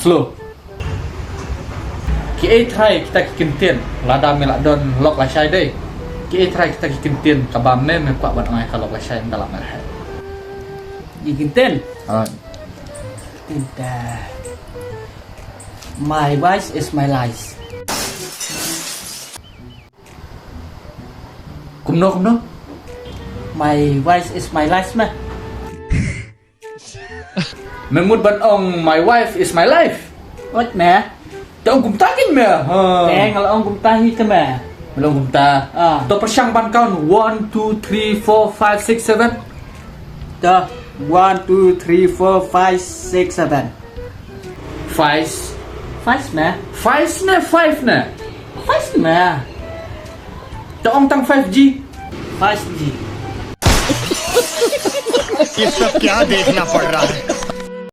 Slow. Kita try kita kintin. Lada melak don lok la syai deh. Kita try kita kintin kabam ne me kuat ban ngai kalau la syai dalam merah. Ikinten. Ah. Tidak. My wife is my life. Kumno. My wife is my life mah. Memut ban ong my wife is my life. What mah? Tong kum takin me. Ha. Kalau ông cũng tahi ke mah? Belum kum ta. Ah. To persyang ban kaun 1 2 3 4 5 6 7. Dah. 1 2 3 4 5 6 7. 5 5 mah? 5 ne 5 ne. 5 mah. To ong tang 5G. 5G. ये सब क्या देखना पड़ रहा है।